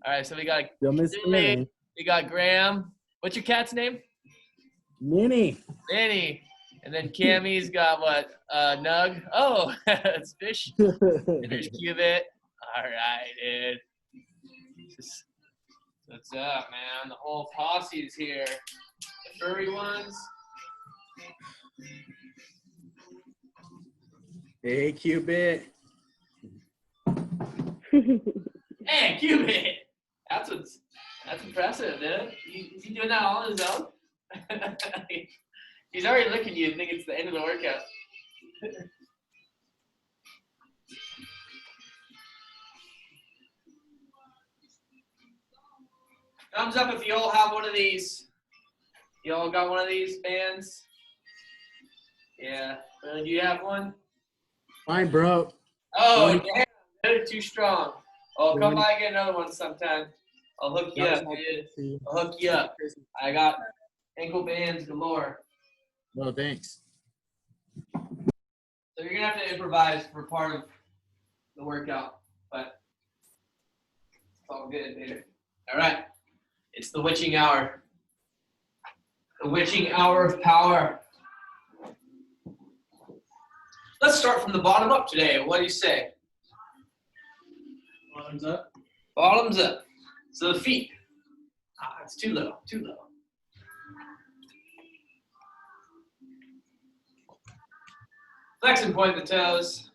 All right, so we got Still Mr. Julie, Minnie. we got Graham. What's your cat's name? Minnie. Minnie. And then Cammy's got what? Nug. Oh, it's Fish. And there's Cubit. All right, dude. What's up, man? The whole posse is here. The furry ones. Hey, Cubit. Hey, Cubit. That's impressive, dude. Is he doing that all on his own? He's already looking at you and thinking it's the end of the workout. Thumbs up if you all have one of these. You all got one of these bands? Yeah. Do you have one? Mine broke. Oh, damn. They're too strong. Oh, come by and get another one sometime. I'll hook you up, dude. I'll hook you up. I got ankle bands galore. No, thanks. So you're going to have to improvise for part of the workout, but it's all good, dude. All right. It's the witching hour. The witching hour of power. Let's start from the bottom up today. What do you say? Bottoms up. Bottoms up. So the feet. It's too low, too low. Flex and point the toes.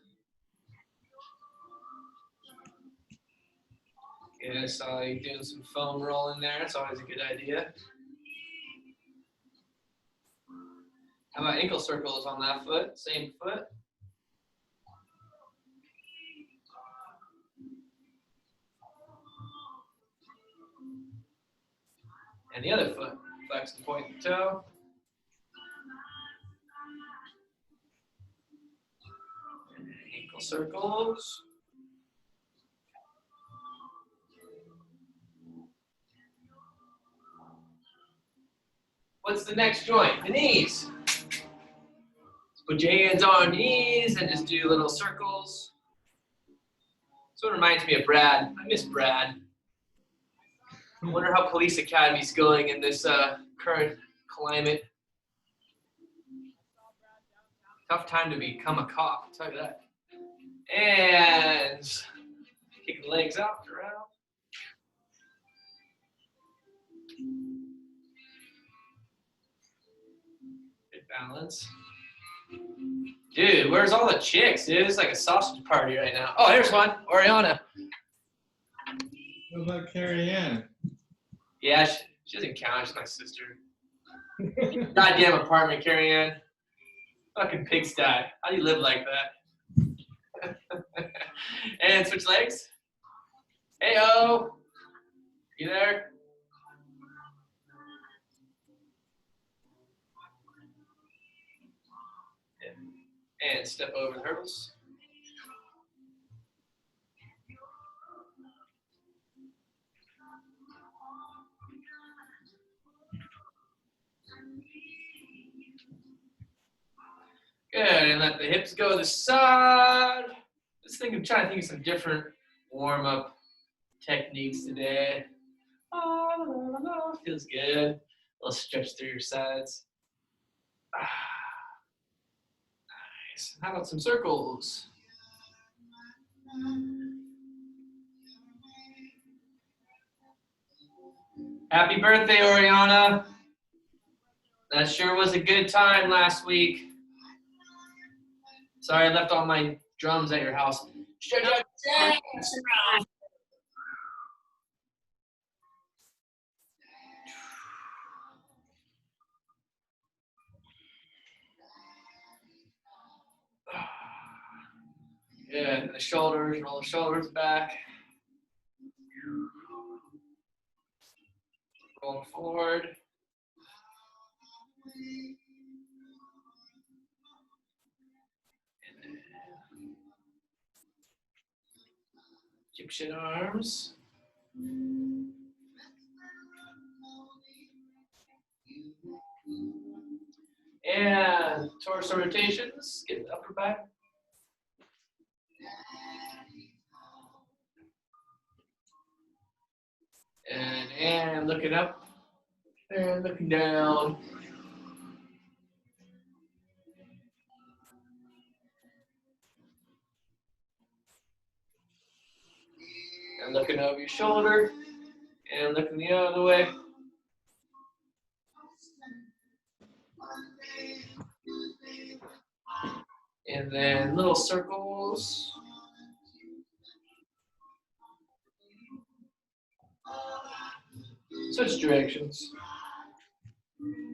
Yeah, I saw you doing some foam rolling there. That's always a good idea. How about ankle circles on that foot? Same foot. And the other foot. Flex and point the toe. And ankle circles. What's the next joint? The knees. Put your hands on your knees and just do little circles. So it reminds me of Brad. I miss Brad. I wonder how Police Academy's going in this current climate. Tough time to become a cop, I'll tell you that. And kick the legs out around. Good balance. Dude, where's all the chicks, dude? It's like a sausage party right now. Oh, here's one. Oriana. What about Carrie Ann? Yeah, she doesn't count. She's my sister. Goddamn apartment, Carrie Ann. Fucking pigsty. How do you live like that? And switch legs. Hey-o. You there? And step over the hurdles. Good, and let the hips go to the side. Let's I'm trying to think of some different warm-up techniques today. Feels good. A little stretch through your sides. Nice. How about some circles? Happy birthday, Oriana. That sure was a good time last week. Sorry I left all my drums at your house. Yeah, and the shoulders, roll the shoulders back. Roll forward. Egyptian arms. And torso rotations. Get the upper back. And looking up and looking down. And looking over your shoulder and looking the other way. And then little circles. Switch directions. And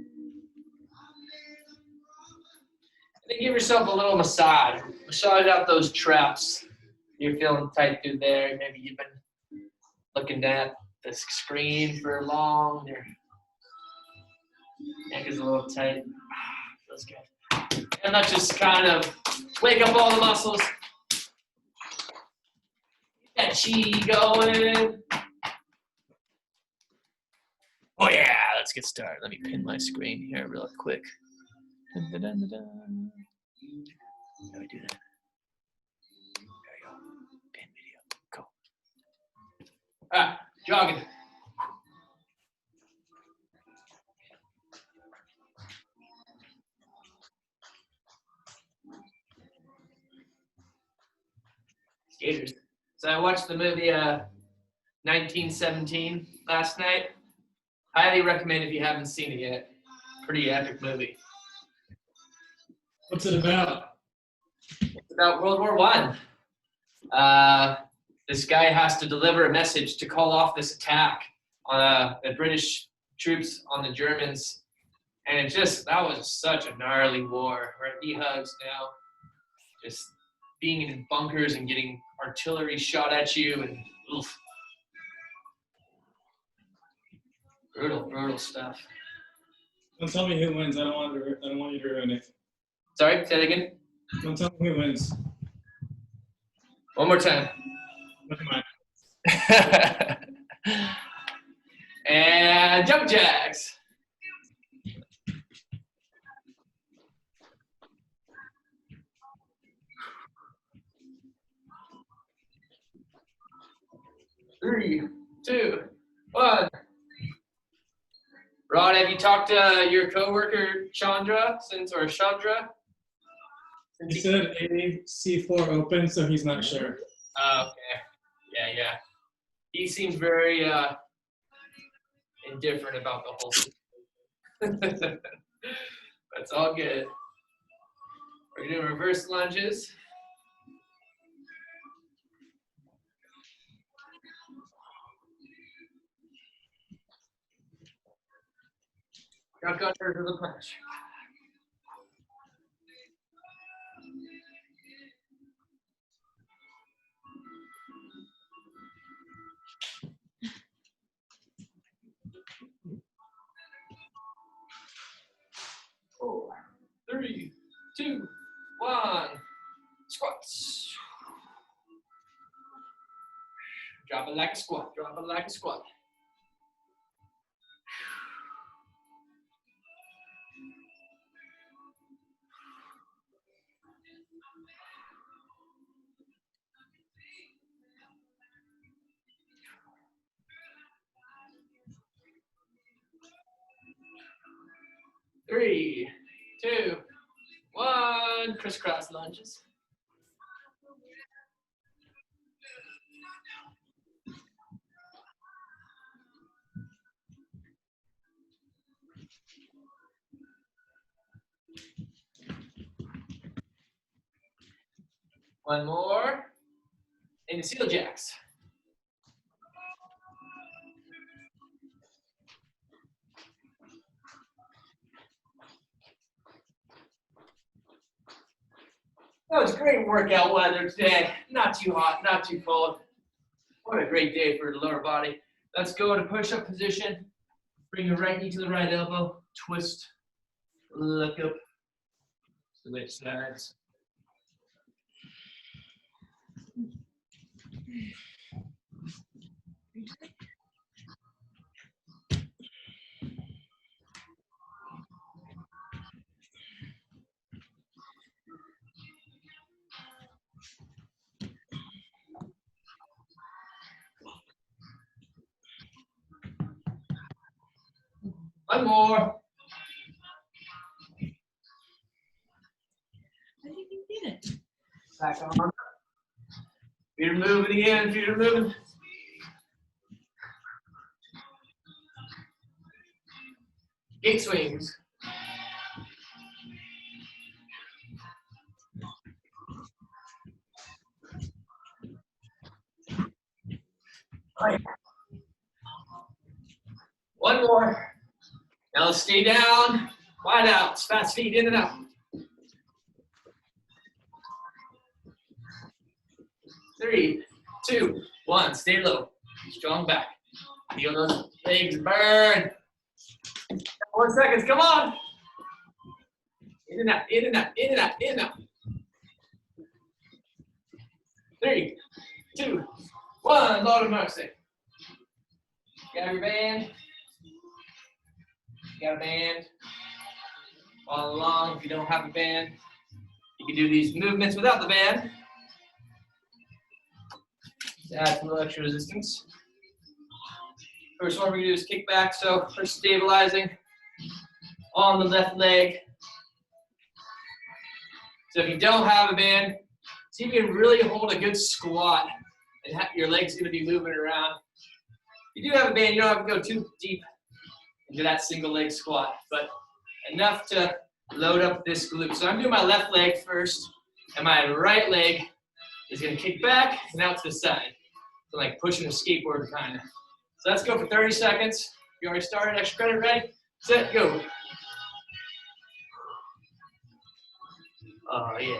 then give yourself a little massage. Massage out those traps. You're feeling tight through there. Maybe you've been looking at the screen for long. Your neck is a little tight. Feels good. And let's just kind of wake up all the muscles. Get that chi going. Oh yeah, let's get started. Let me pin my screen here real quick. Dun, dun, dun, dun, dun. How do I do that? There we go. Pin video. Go. Ah, jogging. Skaters. So I watched the movie 1917 last night. Highly recommend if you haven't seen it yet. Pretty epic movie. What's it about? It's about World War I. This guy has to deliver a message to call off this attack on the British troops on the Germans. And that was such a gnarly war. We're at E-Hugs now. Just being in bunkers and getting artillery shot at you and oof. Brutal stuff. Don't tell me who wins. I don't want you to ruin it. Sorry, say that again. Don't tell me who wins. One more time. Look at mine. And jump jacks. Three, two, one. Rod, have you talked to your coworker Chandra? He said AC4 open, so he's not sure. Oh, okay. Yeah. He seems very indifferent about the whole situation. That's all good. We're doing reverse lunges. Shotgun to the punch. Four, three, two, one. Squats. Drop it like a squat. Drop it like a squat. Three, two, one. Crisscross lunges. One more. And the seal jacks. That was great workout weather today. Not too hot, not too cold. What a great day for the lower body. Let's go to push-up position. Bring your right knee to the right elbow. Twist. Look up. Switch sides. One more. How did you get it? Back on. Feet are moving again. Feet are moving. Gate swings. All right. One more. Now let's stay down. Wide out. Fast feet in and out. 3, 2, 1. Stay low. Strong back. Feel those legs burn. 4 seconds. Come on. In and out. In and out. In and out. In and out. 3, 2, 1. Lord of mercy. Got your band. Got a band. Follow along if you don't have a band. You can do these movements without the band. To add some little extra resistance. First one we're going to do is kick back. So we're stabilizing on the left leg. So if you don't have a band, see if you can really hold a good squat and your leg's going to be moving around. If you do have a band, you don't have to go too deep into that single leg squat, but enough to load up this glute. So I'm doing my left leg first, and my right leg is going to kick back and out to the side. So like pushing a skateboard kind of. So let's go for 30 seconds. You already started, extra credit, ready, set, go. Oh yeah.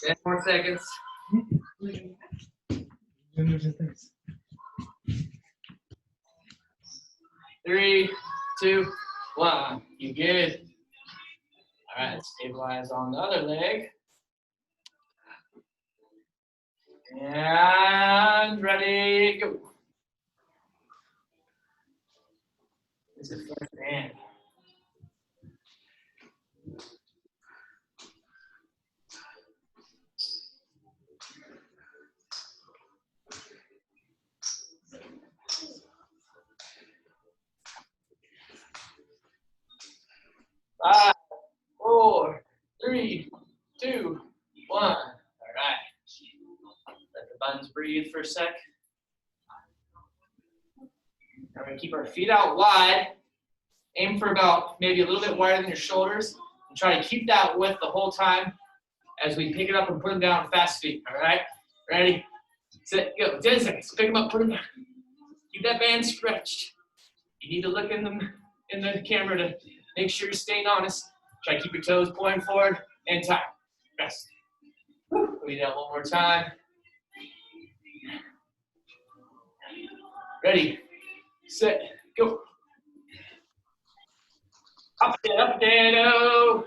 Ten more seconds. Three, 2, 1. You good? All right, stabilize on the other leg. And ready, go. This is first hand. Five, 4, 3, 2, 1. All right. Let the buns breathe for a sec. We're going to keep our feet out wide. Aim for about maybe a little bit wider than your shoulders. And try to keep that width the whole time as we pick it up and put them down fast feet. All right? Ready? Set, go. 10 seconds. Pick them up, put them down. Keep that band stretched. You need to look in the camera to make sure you're staying honest. Try to keep your toes pointing forward and time. Rest. Do that one more time. Ready, set, go. Up, potato.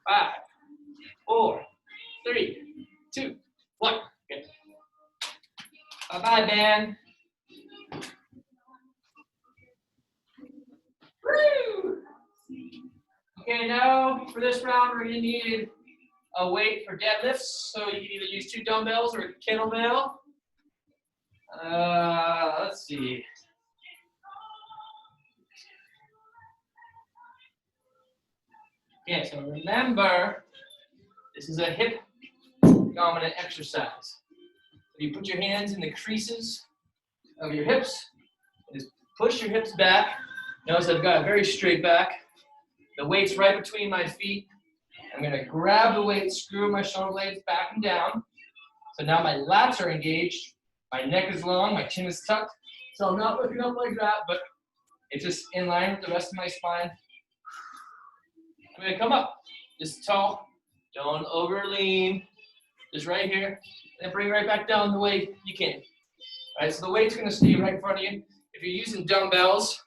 5, 4, 3, 2, 1. Good. Bye-bye, band. Woo! Okay, now for this round, we're going to need a weight for deadlifts. So you can either use 2 dumbbells or a kettlebell. Let's see. Okay, so remember, this is a hip dominant exercise. So you put your hands in the creases of your hips, and just push your hips back. Notice I've got a very straight back. The weight's right between my feet. I'm gonna grab the weight, screw my shoulder blades back and down. So now my lats are engaged, my neck is long, my chin is tucked. So I'm not looking up like that, but it's just in line with the rest of my spine. I'm gonna come up, just tall, don't over lean, just right here, and then bring it right back down the way you can. All right, so the weight's gonna stay right in front of you. If you're using dumbbells,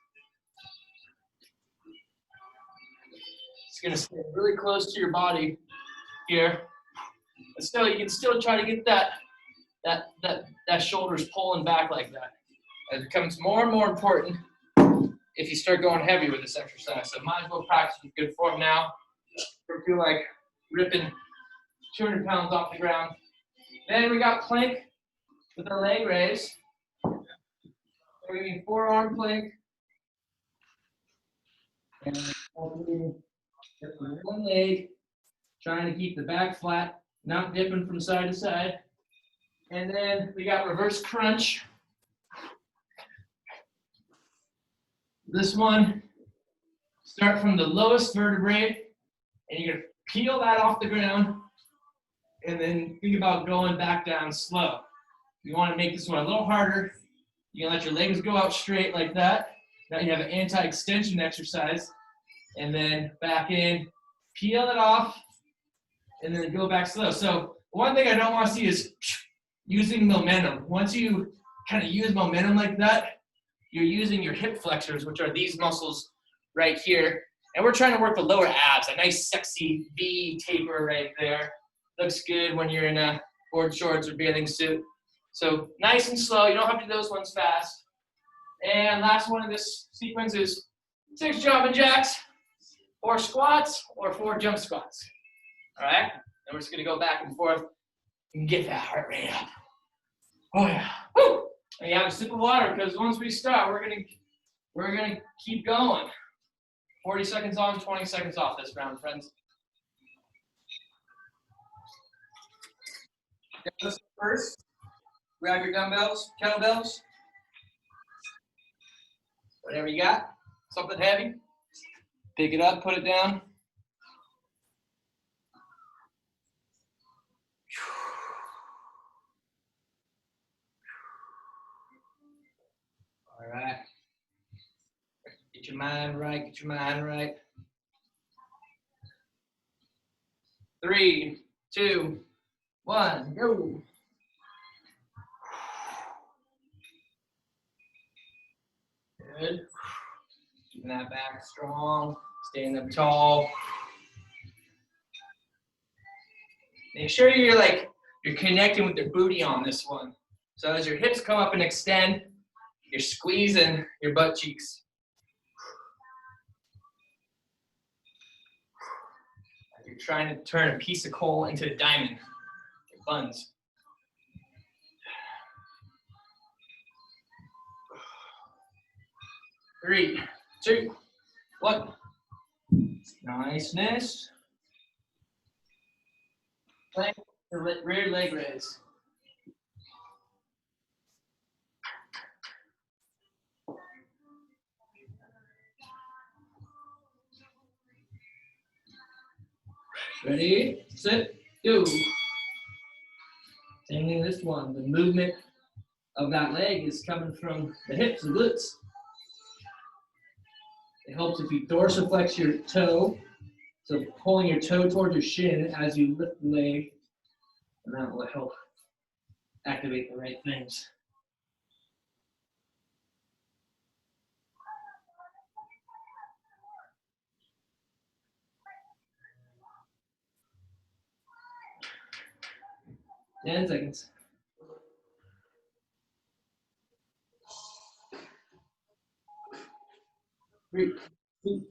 it's gonna stay really close to your body here. But still, you can still try to get that shoulders pulling back like that. As it becomes more and more important if you start going heavy with this exercise. So might as well practice with good form now. Don't feel like ripping 200 pounds off the ground. Then we got plank with our leg raise. So we're doing forearm plank. And one leg, trying to keep the back flat, not dipping from side to side. And then we got reverse crunch. This one, start from the lowest vertebrae, and you're gonna peel that off the ground, and then think about going back down slow. You wanna make this one a little harder. You can let your legs go out straight like that. Now you have an anti-extension exercise, and then back in, peel it off, and then go back slow. So one thing I don't wanna see is using momentum. Once you kind of use momentum like that, you're using your hip flexors, which are these muscles right here. And we're trying to work the lower abs, a nice sexy V taper right there. Looks good when you're in a board shorts or bathing suit. So nice and slow, you don't have to do those ones fast. And last one in this sequence is 6 jumping jacks, 4 squats, or 4 jump squats. All right, and we're just gonna go back and forth and get that heart rate up. Oh yeah, woo! And you have a sip of water because once we start, we're gonna keep going. 40 seconds on, 20 seconds off this round, friends. First, grab your dumbbells, kettlebells, whatever you got, something heavy. Pick it up, put it down. All right. Get your mind right, get your mind right. 3, 2, 1, go. Good. Keeping that back strong, staying up tall. Make sure you're connecting with the booty on this one. So as your hips come up and extend, you're squeezing your butt cheeks. You're trying to turn a piece of coal into a diamond, your buns. Three, 2, 1. Niceness. Plank the rear leg raise. Ready, set, go. Same thing this one. The movement of that leg is coming from the hips and glutes. It helps if you dorsiflex your toe, so pulling your toe towards your shin as you lift the leg, and that will help activate the right things. Ten seconds. 3, 2,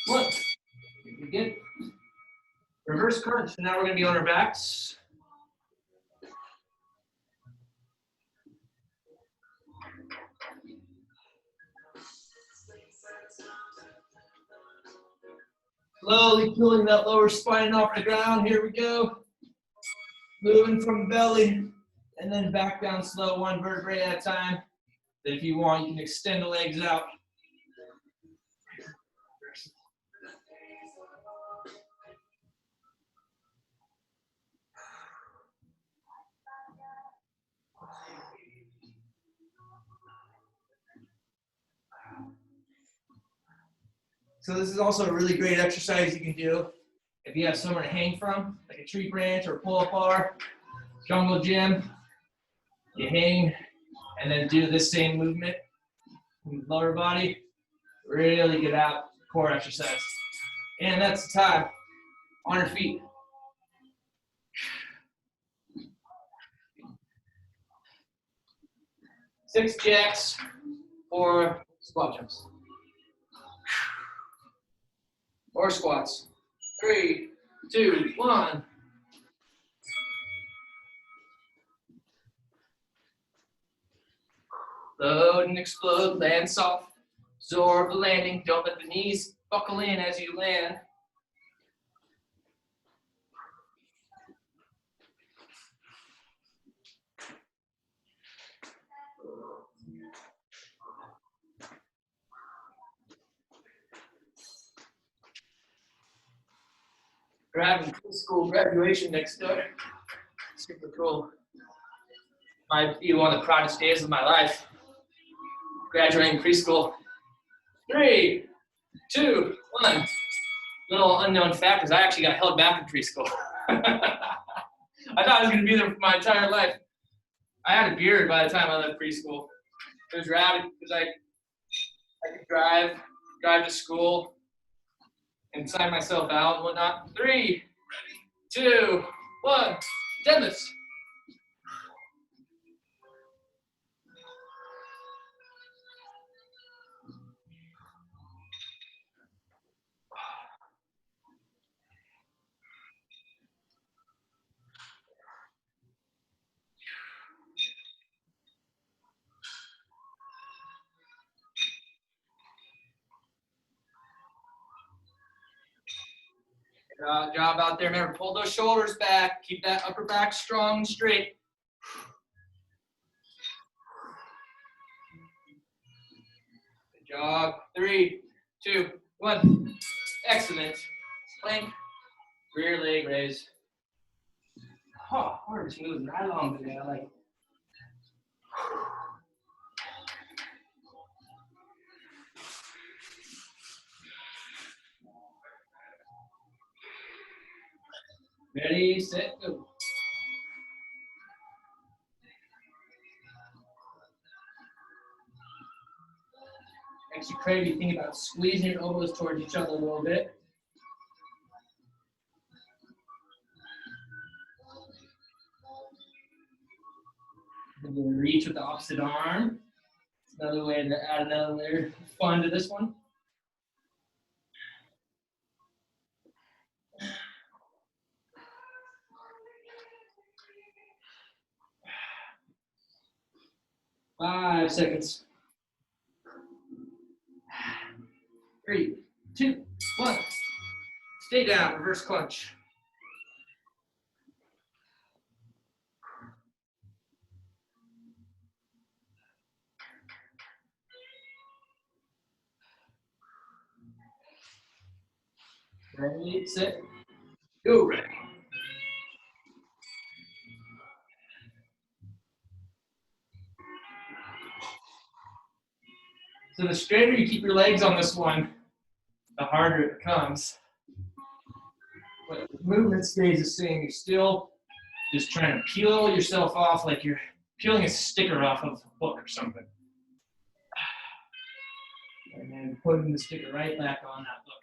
1. Again. Reverse crunch. Now we're going to be on our backs. Slowly pulling that lower spine off the ground. Here we go. Moving from belly and then back down slow, 1 vertebrae at a time. Then if you want, you can extend the legs out. So this is also a really great exercise you can do if you have somewhere to hang from, like a tree branch or pull-up bar, jungle gym. You hang and then do this same movement with lower body. Really get out core exercise. And that's the time. On your feet. Six jacks or squat jumps. Or squats. 3, 2, 1. Load and explode, land soft. Absorb the landing. Don't let the knees buckle in as you land. We're having preschool graduation next door. Super cool. Might be one of the proudest days of my life. Graduating preschool. 3, 2, 1. Little unknown fact is I actually got held back in preschool. I thought I was going to be there for my entire life. I had a beard by the time I left preschool. It was rad because I could drive to school, and sign myself out and whatnot. 3, 2, 1. Deadlifts. Job out there. Remember, pull those shoulders back. Keep that upper back strong and straight. Good job. 3, 2, 1. Excellent. Plank. Rear leg raise. Oh, we're just moving right along today. I like it. Ready, set, go. Makes you crazy. Think about squeezing your elbows towards each other a little bit. And then reach with the opposite arm. It's another way to add another layer of fun to this one. Five seconds. 3, 2, 1. Stay down, reverse crunch. Ready, set, go. Ready. So the straighter you keep your legs on this one, the harder it becomes. But the movement stays the same. You're still just trying to peel yourself off like you're peeling a sticker off of a book or something. And then putting the sticker right back on that book.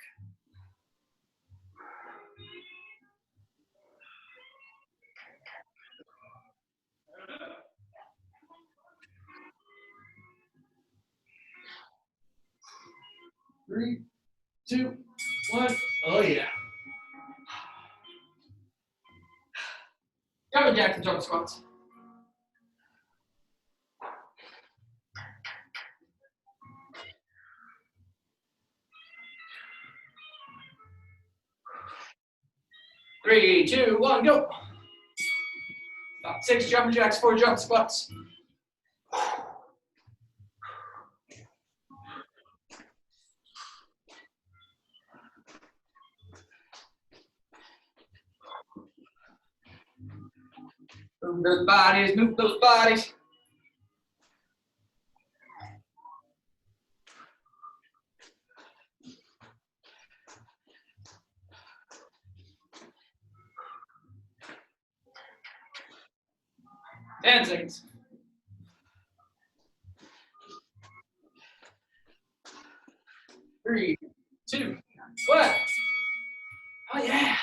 Three, 2, 1. Oh yeah. Jumping jacks and jump squats. Three, 2, 1, go. About 6 jumping jacks, 4 jump squats. Move those bodies, move those bodies. Ten seconds. 3, 2, 1. Oh yeah.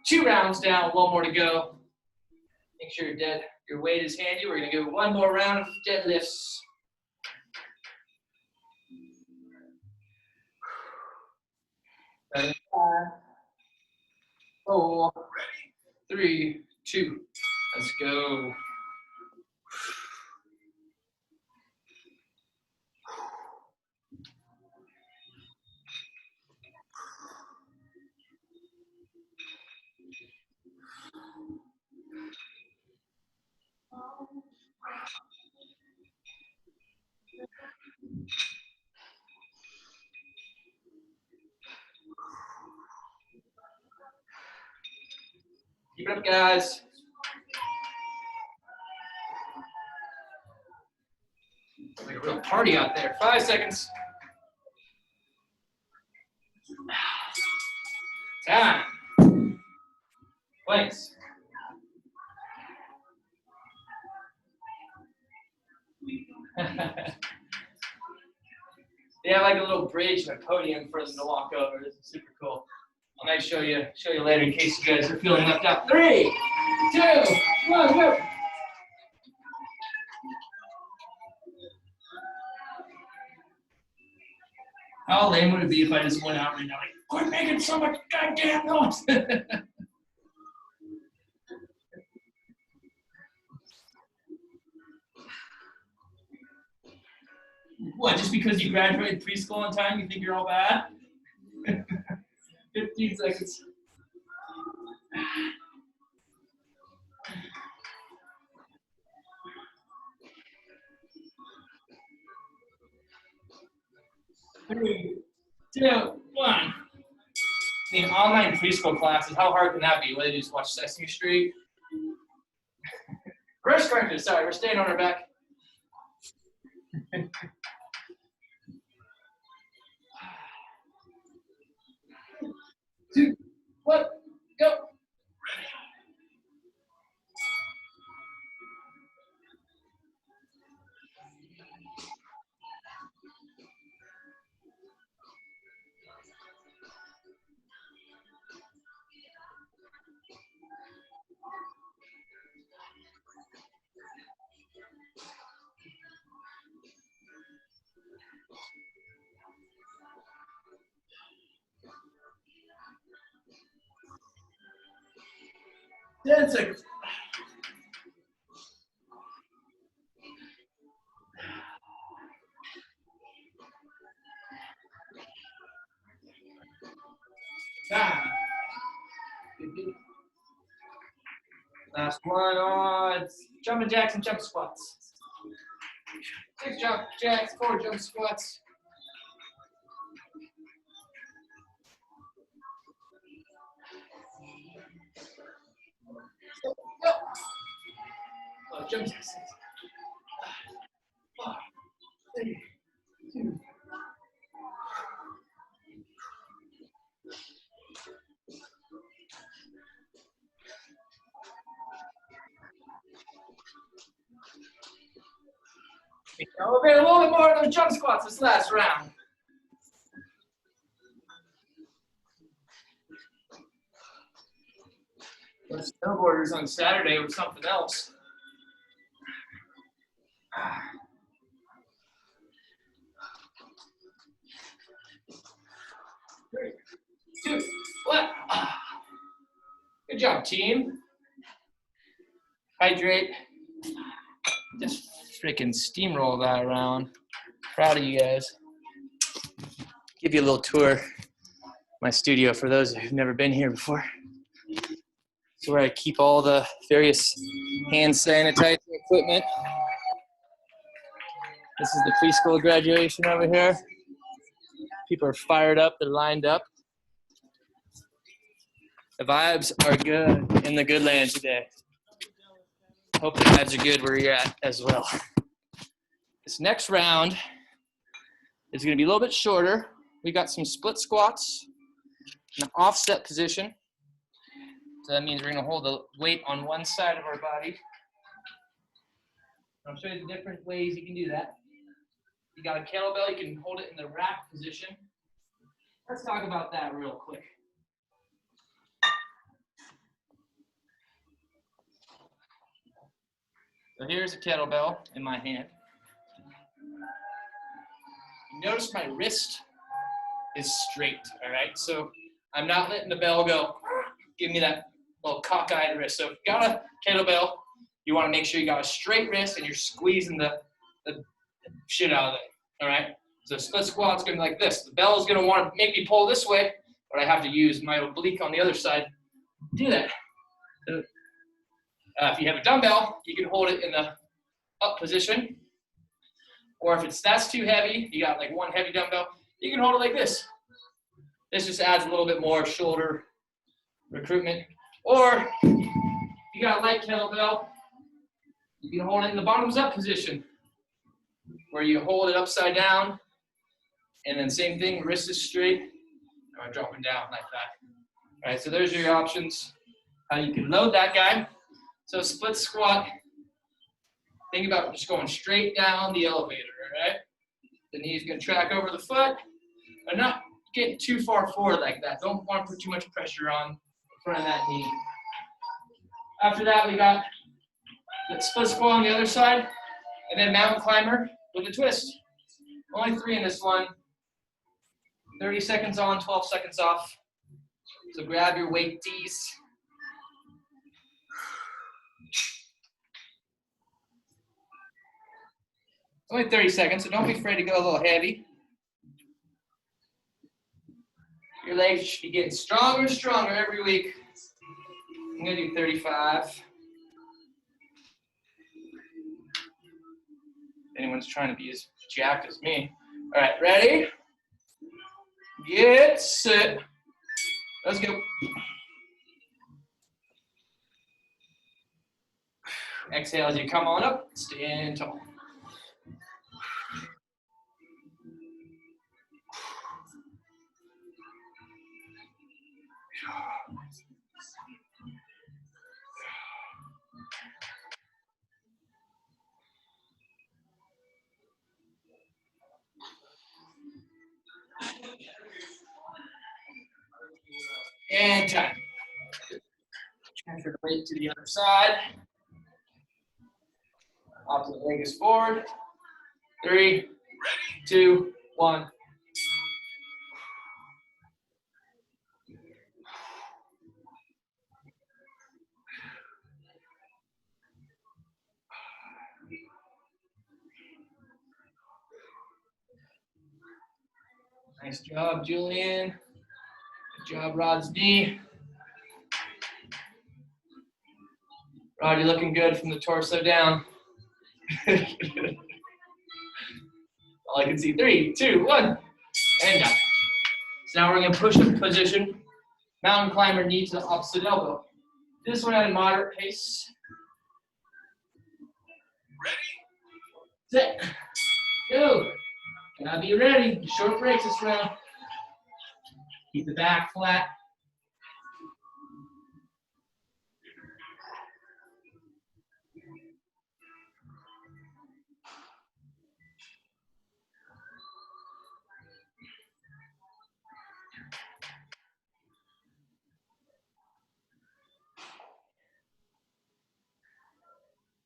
2 rounds down, 1 more to go. Make sure your weight is handy. We're gonna go 1 more round of deadlifts. 3, 2. Let's go. Keep it up, guys. It's like a real party out there. 5 seconds. Time. Place. They have like a little bridge and a podium for them to walk over. This is super cool. I might show you later in case you guys are feeling left out. 3, 2, 1, go. How lame would it be if I just went out right now, like, quit making so much goddamn noise? What, just because you graduated preschool on time, you think you're all bad? 15 seconds. Three, 2, 1. In online preschool classes, how hard can that be? What, they just watch Sesame Street? Reverse crunches, sorry, we're staying on our back. Two, 1, go. Ten seconds. Time. Last one on jumping jacks and jump squats. 6 jump jacks, 4 jump squats. Go. Oh, jump jacks. 5, 3, 2. Elevate a little bit more of those jump squats this last round. Those snowboarders on Saturday were something else. 3, 2, 1. Good job, team. Hydrate. Just freaking steamroll that around. Proud of you guys. Give you a little tour of my studio for those who've never been here before. It's where I keep all the various hand sanitizer equipment. This is the preschool graduation over here. People are fired up, they're lined up. The vibes are good in the good land today. Hope the vibes are good where you're at as well. This next round is going to be a little bit shorter. We got some split squats in an offset position. So that means we're going to hold the weight on one side of our body. I'll show you the different ways you can do that. You got a kettlebell, you can hold it in the rack position. Let's talk about that real quick. So here's a kettlebell in my hand. Notice my wrist is straight, all right? So I'm not letting the bell go, give me that little cockeyed wrist. So if you got a kettlebell, you want to make sure you got a straight wrist and you're squeezing the shit out of it. All right. So split squat's gonna be like this. The bell is gonna want to make me pull this way, but I have to use my oblique on the other side to do that. So, if you have a dumbbell, you can hold it in the up position. Or if that's too heavy, you got like one heavy dumbbell, you can hold it like this. This just adds a little bit more shoulder recruitment. Or you got a light kettlebell, you can hold it in the bottoms up position, where you hold it upside down, and then same thing, wrist is straight, or dropping down like that. All right, so there's your options, how you can load that guy. So split squat, think about just going straight down the elevator, all right? The knee's gonna track over the foot, but not getting too far forward like that. Don't want to put too much pressure on the front of that knee. After that, we got the split squat on the other side, and then mountain climber with a twist. Only 3 in this one. 30 seconds on, 12 seconds off. So grab your weighties. It's only 30 seconds, so don't be afraid to go a little heavy. Your legs should be getting stronger and stronger every week. I'm gonna do 35. If anyone's trying to be as jacked as me. All right, ready? Get set. Let's go. Exhale as you come on up, stand tall. And time. Transfer the weight to the other side. Opposite leg is forward. 3, 2, 1. Nice job, Julian. Good job, Rod's knee. Rod, you're looking good from the torso down. All I can see, 3, 2, 1, and down. So now we're gonna push up position. Mountain climber, knee to the opposite elbow. This one at a moderate pace. Ready? Set. Go. Gotta be ready. Short breaks this round. Keep the back flat.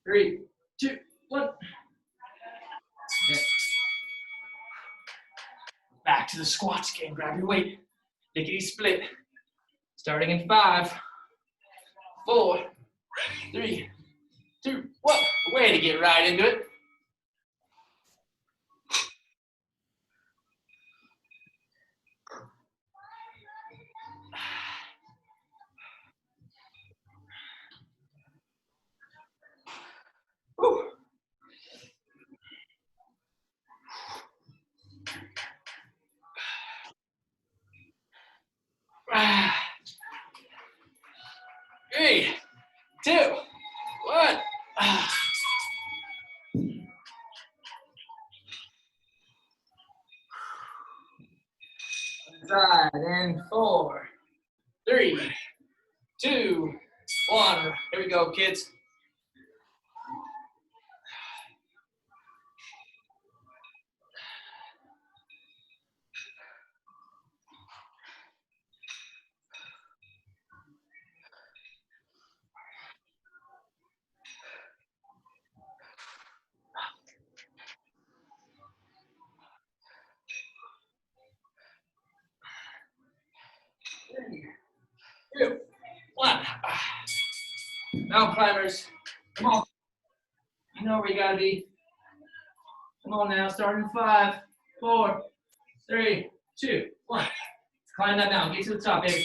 Three, 2, 1. Okay. Back to the squats again. Grab your weight. Lickety split. Starting in 5, 4, 3, 2, 1. Way to get right into it. Whew. Ah. 3, 2, 1. Ah. Side and 4, 3, 2, 1. Here we go, kids. Three, 2, 1. Mountain climbers, come on. You know where you gotta be. Come on now, starting in 5, 4, 3, 2, 1. Climb that mountain, get to the top, baby.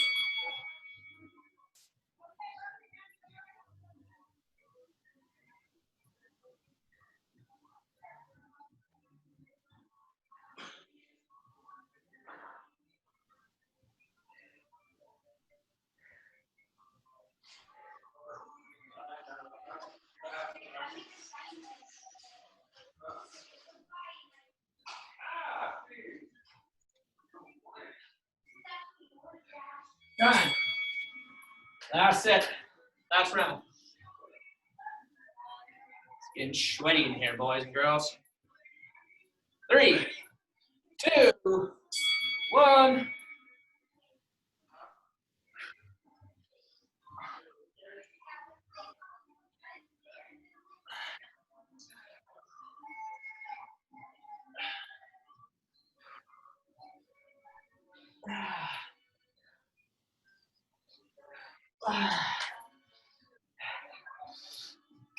Done. Last set, last round. It's getting sweaty in here, boys and girls. 3, 2, 1.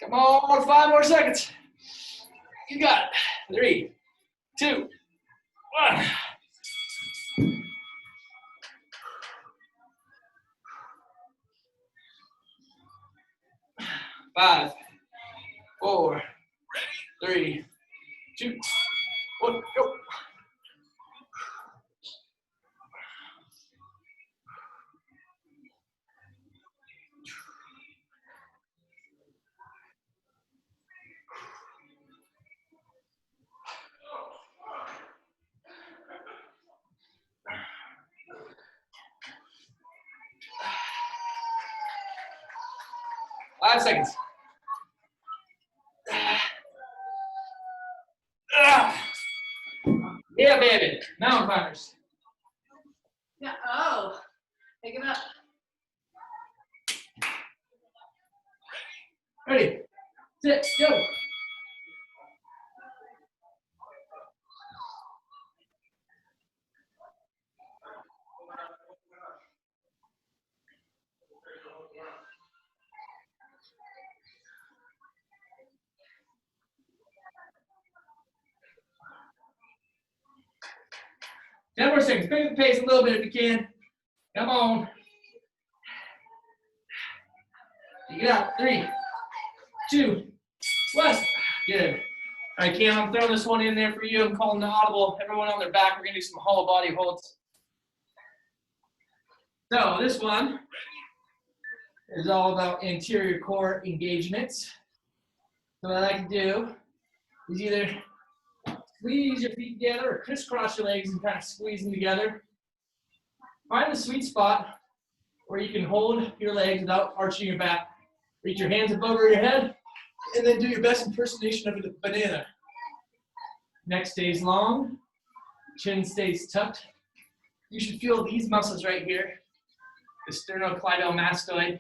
Come on, 5 more seconds. You got it. 3, 2, 1. 5, 4, 3, 2, 1, go. Five seconds. Yeah, baby. Mountain climbers. Yeah. Oh, pick it up. Ready, set, go. Ten more seconds. Pick up the pace a little bit if you can. Come on. You get out. 3, 2, 1. Good. All right, Cam, I'm throwing this one in there for you. I'm calling the audible. Everyone on their back, we're going to do some hollow body holds. So this one is all about anterior core engagements. So what I like to do is either squeeze your feet together or crisscross your legs and kind of squeeze them together. Find the sweet spot where you can hold your legs without arching your back. Reach your hands above your head, and then do your best impersonation of a banana. Neck stays long, chin stays tucked. You should feel these muscles right here, the sternocleidomastoid,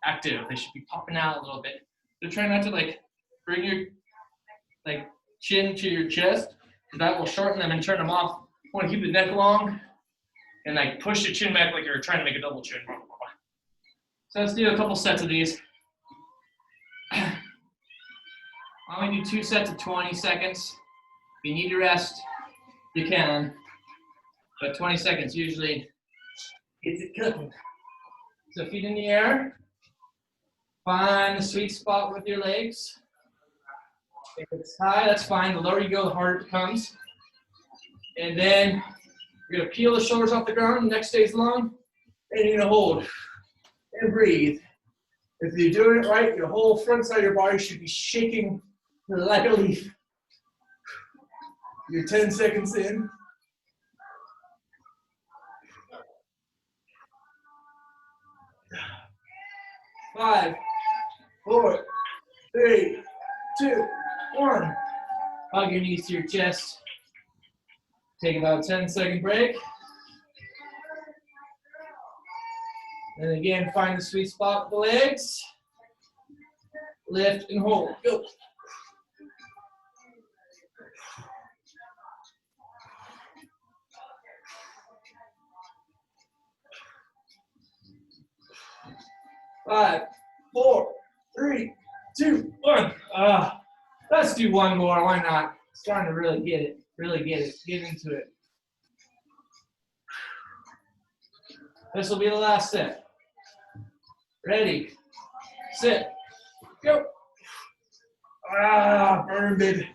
active. They should be popping out a little bit. So try not to bring your chin to your chest, because that will shorten them and turn them off. You want to keep the neck long and push the chin back like you're trying to make a double chin. So let's do a couple sets of these. I only do 2 sets of 20 seconds. If you need to rest, you can. But 20 seconds usually gets it cooking. So feet in the air. Find the sweet spot with your legs. If it's high, that's fine. The lower you go, the harder it becomes. And then you're going to peel the shoulders off the ground. The neck stays long. And you're going to hold and breathe. If you're doing it right, your whole front side of your body should be shaking like a leaf. You're 10 seconds in. 5, 4, 3, 2, 1. Hug your knees to your chest. Take about a 10-second break. And again, find the sweet spot with the legs. Lift and hold. Go. Five, 4, do one more. Why not? Starting to really get it. Get into it. This will be the last set. Ready, sit, go. Ah, burn, baby.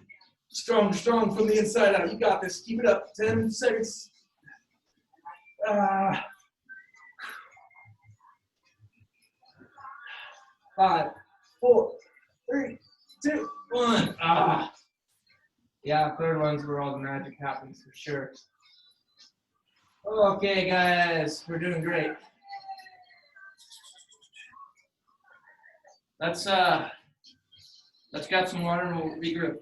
Strong from the inside out. You got this. Keep it up. 10 seconds. 5, 4, 3, 2, 1. Yeah, third one's where all the magic happens for sure. Okay, guys, we're doing great. Let's grab some water and we'll regroup.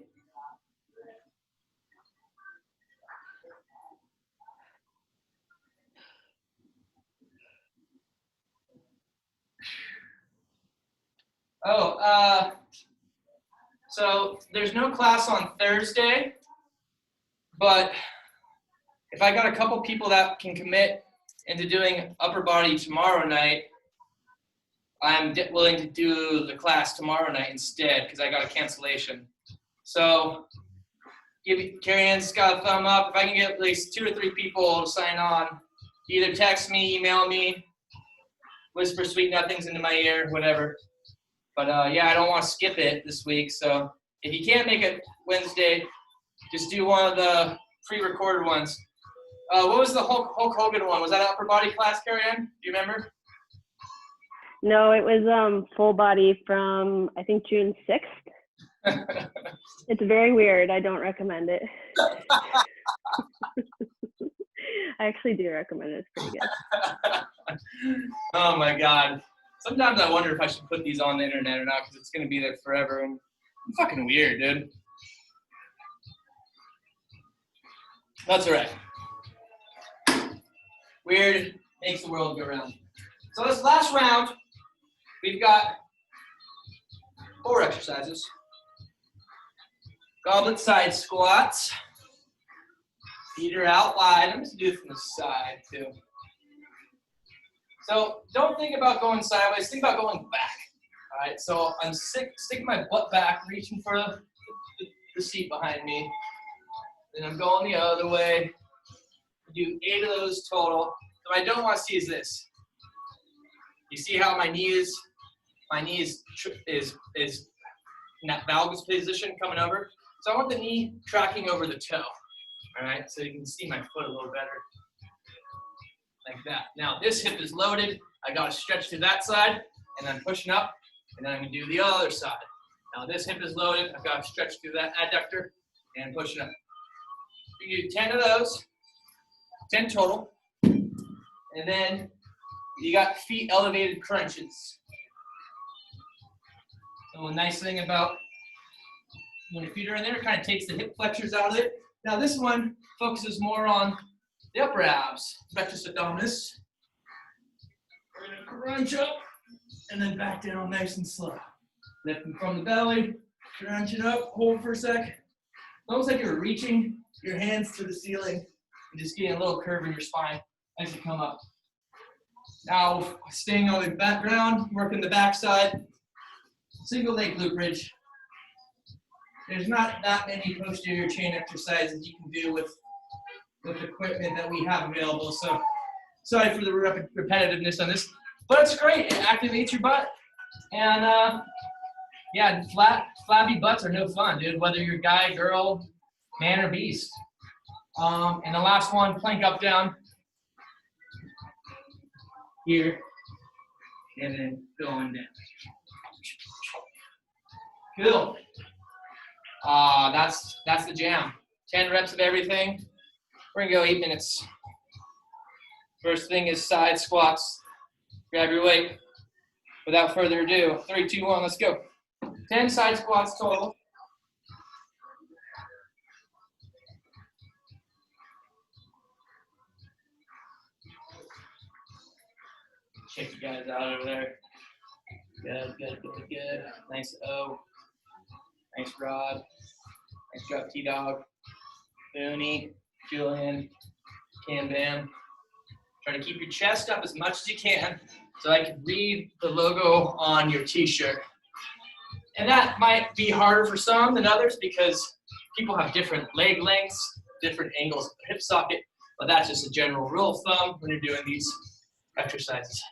So there's no class on Thursday, but if I got a couple people that can commit into doing upper body tomorrow night, I'm willing to do the class tomorrow night instead because I got a cancellation. So Carrie Ann's got a thumb up. If I can get at least 2 or 3 people to sign on, either text me, email me, whisper sweet nothings into my ear, whatever. But yeah, I don't want to skip it this week. So if you can't make it Wednesday, just do one of the pre-recorded ones. What was the Hulk Hogan one? Was that an upper body class, Carrie Ann? Do you remember? No, it was full body from, I think, June 6th. It's very weird. I don't recommend it. I actually do recommend it. It's pretty good. Oh my God. Sometimes I wonder if I should put these on the internet or not because it's going to be there forever. And it's fucking weird, dude. That's all right. Weird makes the world go round. So this last round, we've got 4 exercises. Goblet side squats. Feet are out wide. I'm just going to do it from the side too. So don't think about going sideways, think about going back. All right, so I'm sticking my butt back, reaching for the seat behind me. Then I'm going the other way. Do 8 of those total. What I don't want to see is this. You see how my knee is in that valgus position coming over? So I want the knee tracking over the toe. All right, so you can see my foot a little better. Like that. Now this hip is loaded. I got to stretch to that side, and I'm pushing up, and then I'm going to do the other side. Now this hip is loaded. I've got to stretch through that adductor and pushing up. You do 10 of those, 10 total, and then you got feet elevated crunches. So a nice thing about when your feet are in there, it kind of takes the hip flexors out of it. Now this one focuses more on the upper abs, rectus abdominis. We're gonna crunch up and then back down nice and slow. Lifting from the belly, crunch it up, hold for a sec. Almost like you're reaching your hands to the ceiling and just getting a little curve in your spine as you come up. Now, staying on the background, working the backside, single leg glute bridge. There's not that many posterior chain exercises you can do with equipment that we have available. So sorry for the repetitiveness on this, but it's great. It activates your butt. And yeah, flabby butts are no fun, dude, whether you're guy, girl, man, or beast. And the last one, plank up, down. Here, and then going down. Cool. That's the jam. 10 reps of everything. We're gonna go 8 minutes. First thing is side squats. Grab your weight. Without further ado, 3, 2, 1, let's go. 10 side squats total. Check you guys out over there. Good. Nice O. Nice Rod. Nice job, T-Dog. Booney, Julian, Cam Bam. Try to keep your chest up as much as you can so I can read the logo on your t-shirt. And that might be harder for some than others because people have different leg lengths, different angles of the hip socket, but that's just a general rule of thumb when you're doing these exercises.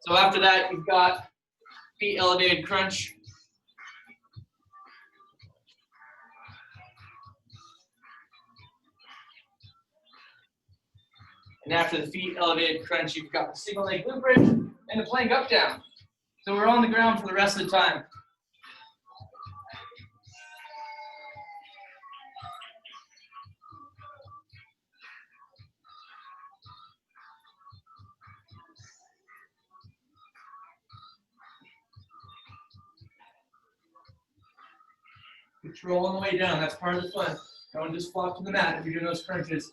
So after that, you've got feet elevated crunch. And after the feet elevated crunch, you've got the single leg glute bridge and the plank up down. So we're on the ground for the rest of the time. Control on the way down, that's part of the fun. Don't just flop to the mat if you're doing those crunches.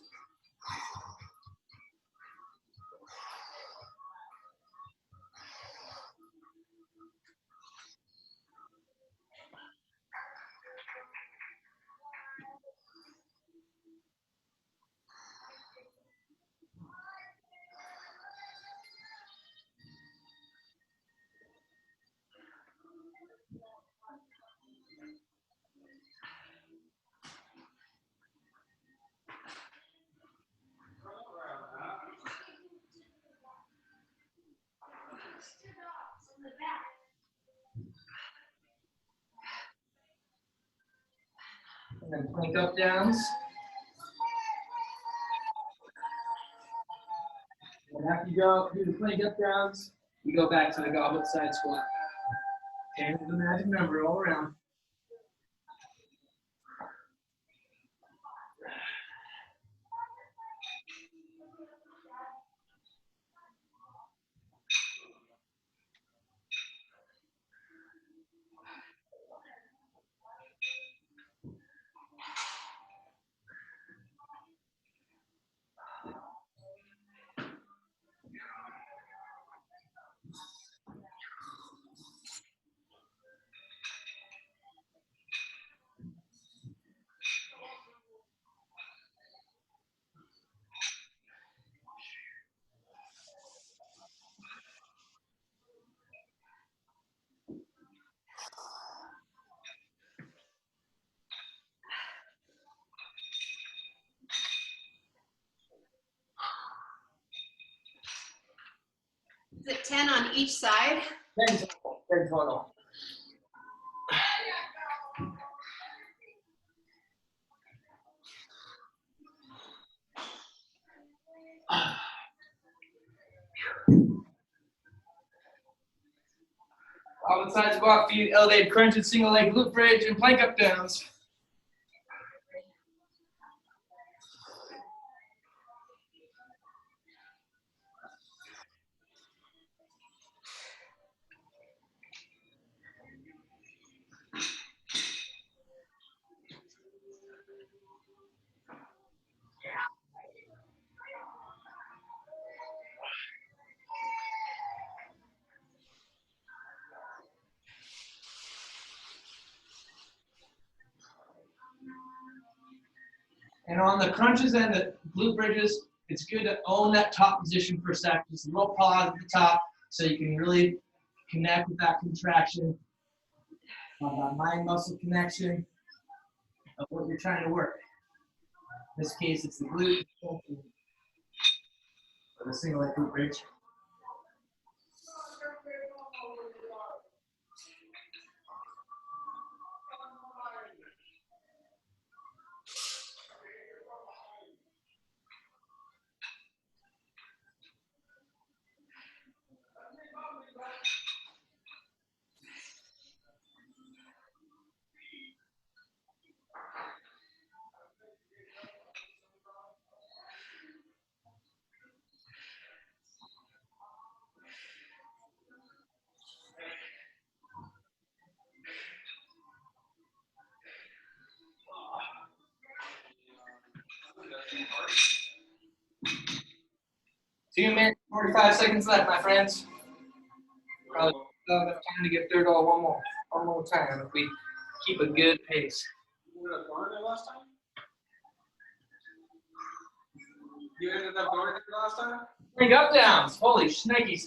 And then plank up downs. And after you go do the plank up downs, you go back to the goblet side squat. And the magic number all around. Is it 10 on each side? 10 total. 10 total. Goblet side squat, feet elevated crunches, single leg glute bridge, and plank up downs. And on the crunches and the glute bridges, it's good to own that top position for a sec. Just a little pause at the top so you can really connect with that contraction, that mind muscle connection of what you're trying to work. In this case, it's the glute or the single leg glute bridge. Two minutes, 45 seconds left, my friends. Probably not enough time to get through it all one more time if we keep a good pace. You ended up going there last time? You ended up going there last time? Plank up downs. Holy shnikes.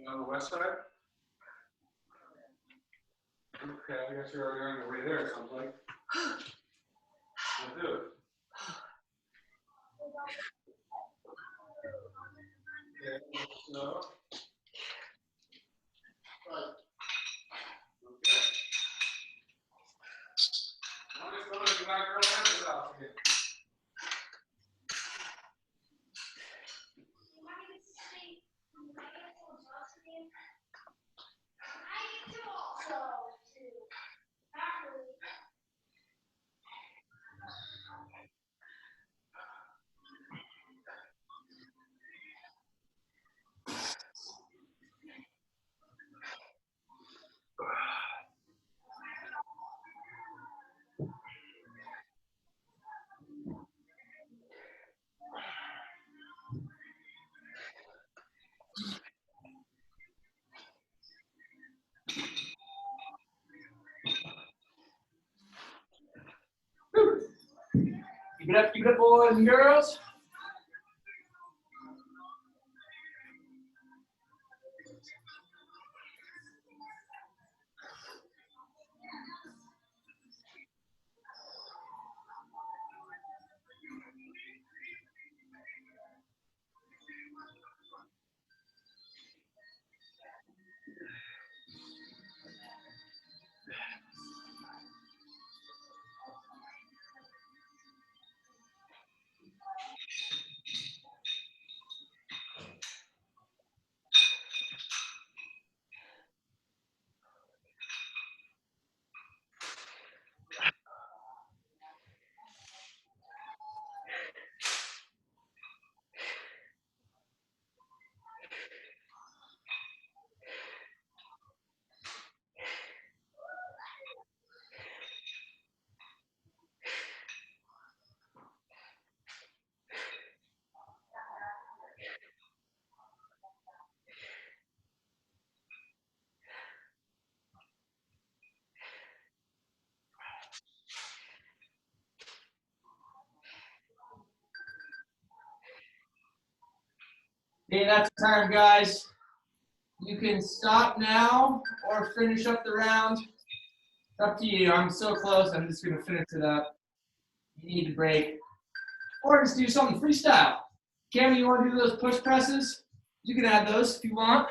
On the west side? Okay, I guess you're already on your way there, it sounds like. Let's do it. Okay, so. Right. Okay. How much fun have you got your hands out again? Keep it up, boys and girls. Okay, that's time, guys. You can stop now or finish up the round. It's up to you. I'm so close. I'm just going to finish it up. You need to break. Or just do something freestyle. Cameron, you want to do those push presses? You can add those if you want.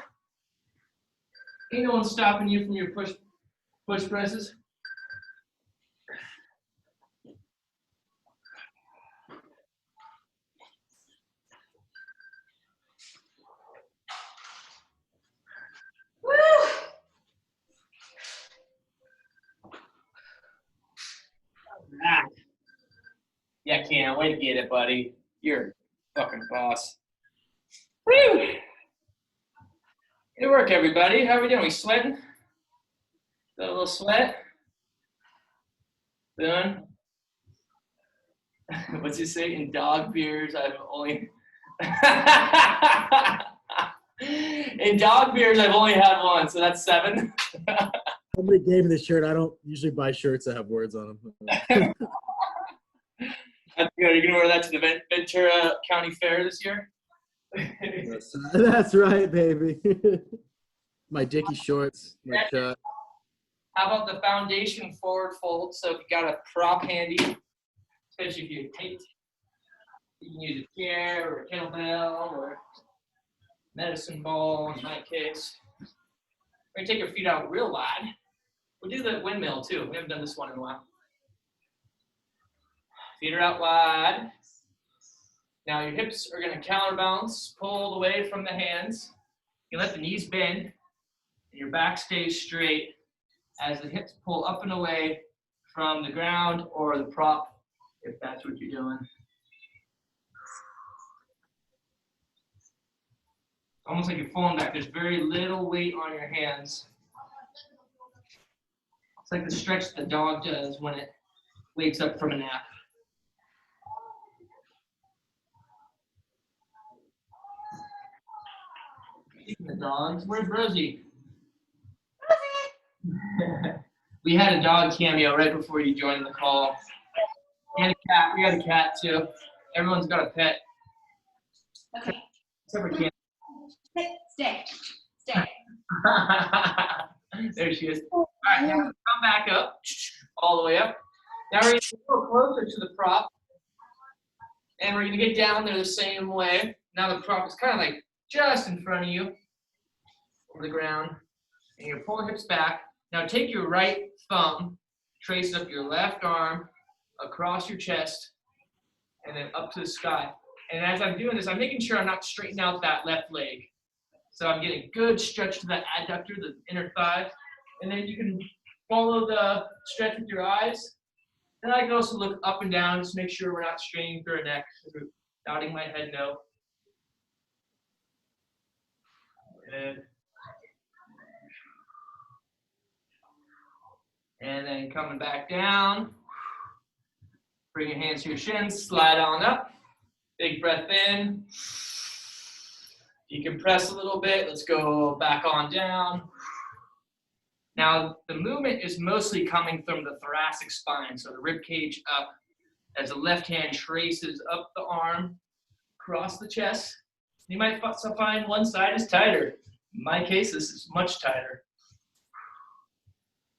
Ain't no one stopping you from your push presses. Woo! Ah. Yeah, Cam, way to get it, buddy. You're a fucking boss. Woo! Good work, everybody. How are we doing? We sweating? Got a little sweat? Done? What's it say? In dog beers, I've only... In dog beers, I've only had one, so that's 7. Somebody gave me the shirt. I don't usually buy shirts that have words on them. That's good. Are you going to wear that to the Ventura County Fair this year? That's right, baby. My Dickie shorts. My shirt. How about the foundation forward fold? So if you got a prop handy, especially if you're taped, you can use a chair or a kettlebell or medicine ball in my case. We're going to take your feet out real wide. We'll do the windmill too. We haven't done this one in a while. Feet are out wide. Now your hips are going to counterbalance, pull away from the hands. You let the knees bend, and your back stays straight as the hips pull up and away from the ground or the prop, if that's what you're doing. Almost like you're falling back. There's very little weight on your hands. It's like the stretch the dog does when it wakes up from a nap. Speaking of dogs, where's Rosie? Rosie! We had a dog cameo right before you joined the call. And a cat. We had a cat too. Everyone's got a pet. Okay. Except for Cam. Sit, stay. stay. There she is. All right, now come back up, all the way up. Now we're going to go closer to the prop, and we're going to get down there the same way. Now the prop is kind of like just in front of you, over the ground, and you're pulling hips back. Now take your right thumb, trace up your left arm across your chest, and then up to the sky. And as I'm doing this, I'm making sure I'm not straightening out that left leg. So I'm getting good stretch to the adductor, the inner thigh. And then you can follow the stretch with your eyes. And I can also look up and down, just make sure we're not straining through our neck. Nodding my head no. Good. And then coming back down. Bring your hands to your shins, slide on up. Big breath in. You can press a little bit. Let's go back on down. Now, the movement is mostly coming from the thoracic spine, so the rib cage up as the left hand traces up the arm, across the chest. You might find one side is tighter. In my case, this is much tighter.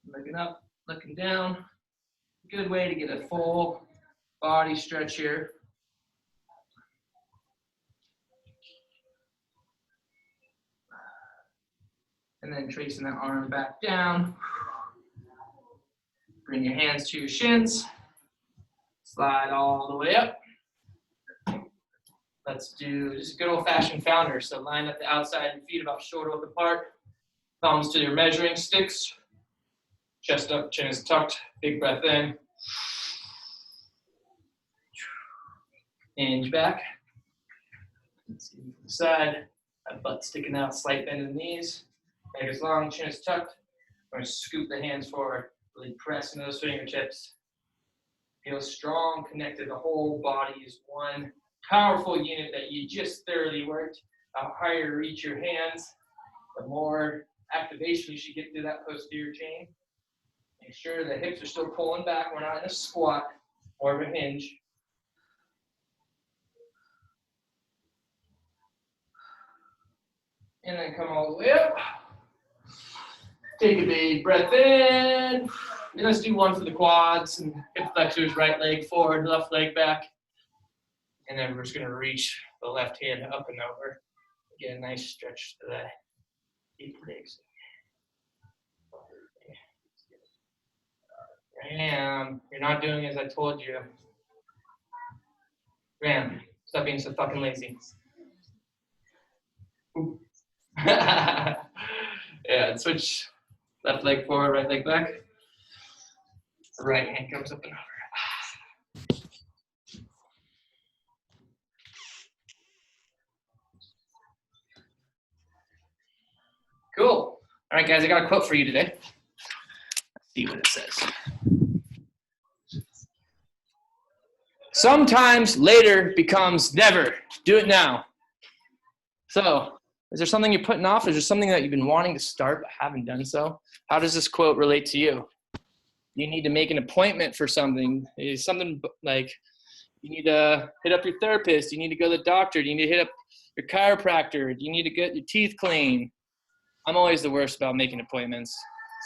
Looking up, looking down. Good way to get a full body stretch here. And then tracing that arm back down. Bring your hands to your shins. Slide all the way up. Let's do just a good old-fashioned founder. So line up the outside of your feet about shoulder width apart. Thumbs to your measuring sticks. Chest up, chin is tucked. Big breath in. Hinge back. Let's see from the side. That butt sticking out, slight bend in the knees. Neck is long, chin is tucked. We're going to scoop the hands forward, really pressing those fingertips. Feel strong, connected. The whole body is one powerful unit that you just thoroughly worked. The higher you reach your hands, the more activation you should get through that posterior chain. Make sure the hips are still pulling back. We're not in a squat, more of a hinge. And then come all the way up. Take a big breath in. And let's do one for the quads and hip flexors, right leg forward, left leg back. And then we're just gonna reach the left hand up and over. Get a nice stretch to the hip legs. Graham, you're not doing as I told you. Graham, stop being so fucking lazy. Yeah, and switch left leg forward, right leg back. The right hand comes up and over. Cool. All right, guys, I got a quote for you today. Let's see what it says. Sometimes later becomes never. Do it now. So, is there something you're putting off? Is there something that you've been wanting to start but haven't done so? How does this quote relate to you? You need to make an appointment for something. It's something like you need to hit up your therapist. You need to go to the doctor. You need to hit up your chiropractor. You need to get your teeth clean. I'm always the worst about making appointments.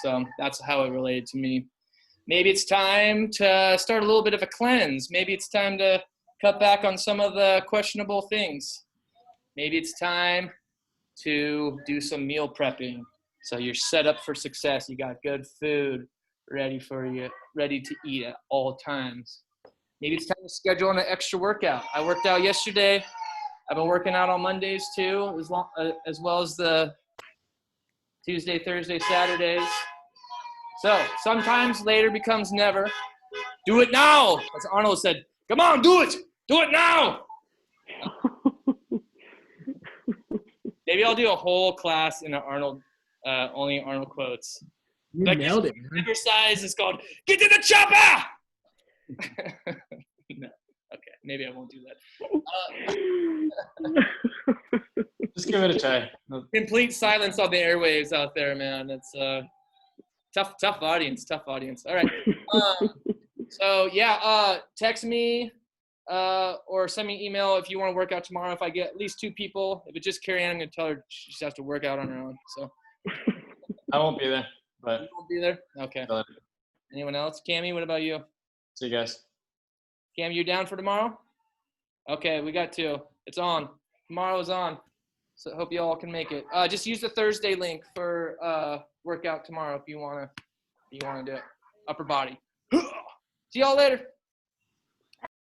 So that's how it related to me. Maybe it's time to start a little bit of a cleanse. Maybe it's time to cut back on some of the questionable things. Maybe it's time to do some meal prepping. So you're set up for success. You got good food ready for you, ready to eat at all times. Maybe it's time to schedule an extra workout. I worked out yesterday. I've been working out on Mondays too, as well as the Tuesday, Thursday, Saturdays. So sometimes later becomes never. Do it now. As Arnold said, come on, do it. Do it now. Maybe I'll do a whole class in Arnold, only Arnold quotes. You Like, nailed it, man. exercise is called get to the chopper. No, okay, maybe I won't do that. Just give it a try. Complete silence on the airwaves out there, man. It's tough audience. All right. So yeah, text me or send me an email if you want to work out tomorrow. If I get at least 2 people, if it's just Carrie Ann, I'm gonna tell her she just has to work out on her own. So I won't be there, but you won't be there. Okay. Anyone else? Cammy, what about you? see you guys. Cam, you down for tomorrow? Okay, we got 2. It's on. Tomorrow's on. So hope you all can make it. Just use the Thursday link for workout tomorrow if you wanna do it. Upper body. See y'all later.